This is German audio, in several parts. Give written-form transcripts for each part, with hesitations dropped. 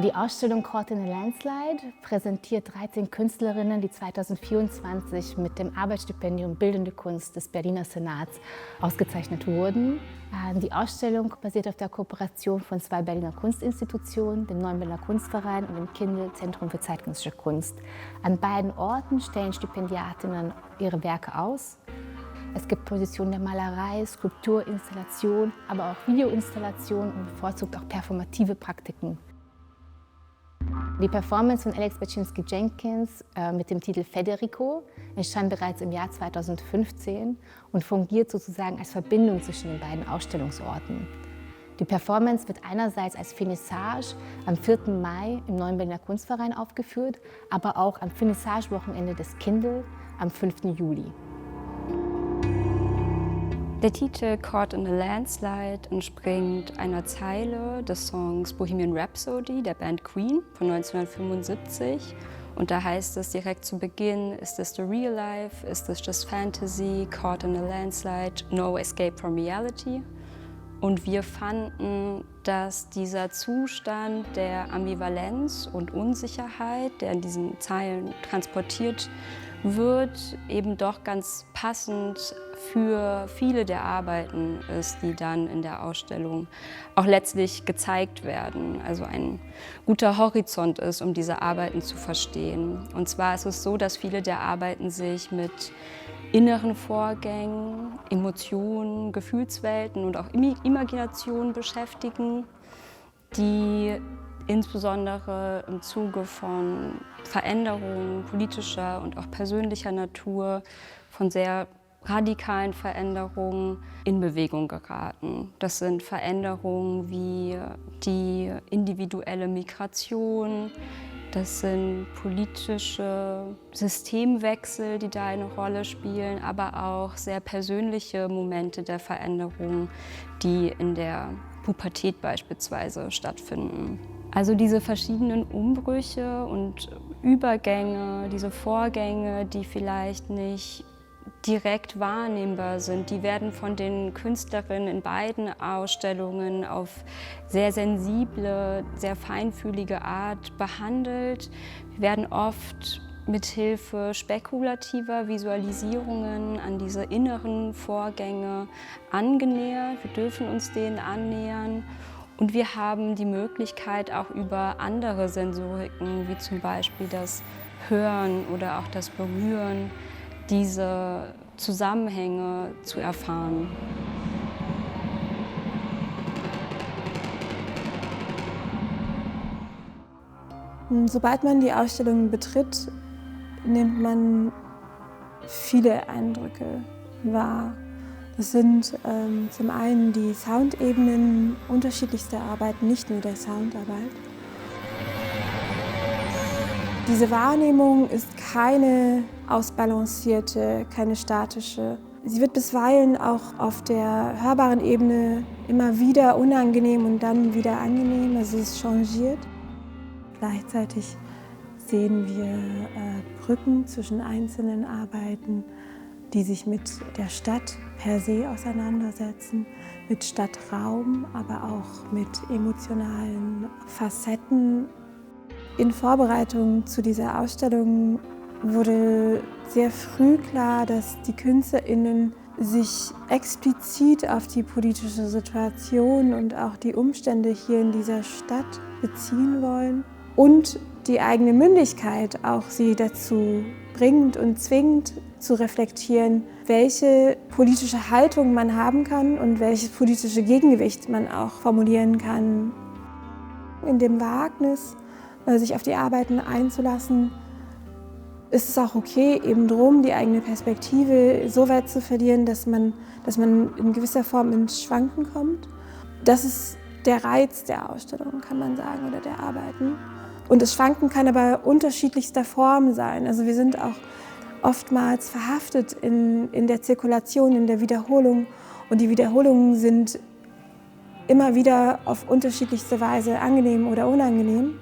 Die Ausstellung Caught in a Landslide präsentiert 13 Künstlerinnen, die 2024 mit dem Arbeitsstipendium Bildende Kunst des Berliner Senats ausgezeichnet wurden. Die Ausstellung basiert auf der Kooperation von 2 Berliner Kunstinstitutionen, dem Neuen Berliner Kunstverein und dem Kindl Zentrum für zeitgenössische Kunst. An beiden Orten stellen Stipendiatinnen ihre Werke aus. Es gibt Positionen der Malerei, Skulptur, Installation, aber auch Videoinstallation und bevorzugt auch performative Praktiken. Die Performance von Alex Baczynski-Jenkins mit dem Titel Federico entstand bereits im Jahr 2015 und fungiert sozusagen als Verbindung zwischen den beiden Ausstellungsorten. Die Performance wird einerseits als Finissage am 4. Mai im Neuen Berliner Kunstverein aufgeführt, aber auch am Finissage-Wochenende des Kindl am 5. Juli. Der Titel Caught in a Landslide entspringt einer Zeile des Songs Bohemian Rhapsody der Band Queen von 1975. Und da heißt es direkt zu Beginn: Is this the real life? Is this just fantasy? Caught in a landslide? No escape from reality? Und wir fanden, dass dieser Zustand der Ambivalenz und Unsicherheit, der in diesen Zeilen transportiert wird, eben doch ganz passend für viele der Arbeiten ist, die dann in der Ausstellung auch letztlich gezeigt werden. Also ein guter Horizont ist, um diese Arbeiten zu verstehen. Und zwar ist es so, dass viele der Arbeiten sich mit inneren Vorgängen, Emotionen, Gefühlswelten und auch Imagination beschäftigen, die insbesondere im Zuge von Veränderungen politischer und auch persönlicher Natur, von sehr radikalen Veränderungen in Bewegung geraten. Das sind Veränderungen wie die individuelle Migration, das sind politische Systemwechsel, die da eine Rolle spielen, aber auch sehr persönliche Momente der Veränderung, die in der Pubertät beispielsweise stattfinden. Also diese verschiedenen Umbrüche und Übergänge, diese Vorgänge, die vielleicht nicht direkt wahrnehmbar sind, die werden von den Künstlerinnen in beiden Ausstellungen auf sehr sensible, sehr feinfühlige Art behandelt. Wir werden oft mithilfe spekulativer Visualisierungen an diese inneren Vorgänge angenähert. Wir dürfen uns denen annähern. Und wir haben die Möglichkeit, auch über andere Sensoriken, wie zum Beispiel das Hören oder auch das Berühren, diese Zusammenhänge zu erfahren. Sobald man die Ausstellung betritt, nimmt man viele Eindrücke wahr. Das sind zum einen die Soundebenen unterschiedlichster Arbeiten, nicht nur der Soundarbeit. Diese Wahrnehmung ist keine ausbalancierte, keine statische. Sie wird bisweilen auch auf der hörbaren Ebene immer wieder unangenehm und dann wieder angenehm, also es changiert. Gleichzeitig sehen wir Brücken zwischen einzelnen Arbeiten, die sich mit der Stadt per se auseinandersetzen, mit Stadtraum, aber auch mit emotionalen Facetten. In Vorbereitung zu dieser Ausstellung wurde sehr früh klar, dass die KünstlerInnen sich explizit auf die politische Situation und auch die Umstände hier in dieser Stadt beziehen wollen und die eigene Mündigkeit auch sie dazu bringt und zwingt zu reflektieren, welche politische Haltung man haben kann und welches politische Gegengewicht man auch formulieren kann. In dem Wagnis, sich auf die Arbeiten einzulassen, ist es auch okay, eben drum die eigene Perspektive so weit zu verlieren, dass man in gewisser Form ins Schwanken kommt. Das ist der Reiz der Ausstellung, kann man sagen, oder der Arbeiten. Und das Schwanken kann aber unterschiedlichster Form sein. Also wir sind auch oftmals verhaftet in der Zirkulation, in der Wiederholung. Und die Wiederholungen sind immer wieder auf unterschiedlichste Weise angenehm oder unangenehm.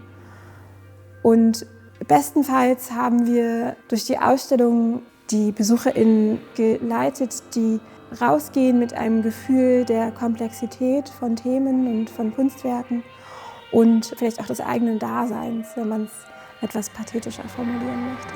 Und bestenfalls haben wir durch die Ausstellung die BesucherInnen geleitet, die rausgehen mit einem Gefühl der Komplexität von Themen und von Kunstwerken und vielleicht auch des eigenen Daseins, wenn man es etwas pathetischer formulieren möchte.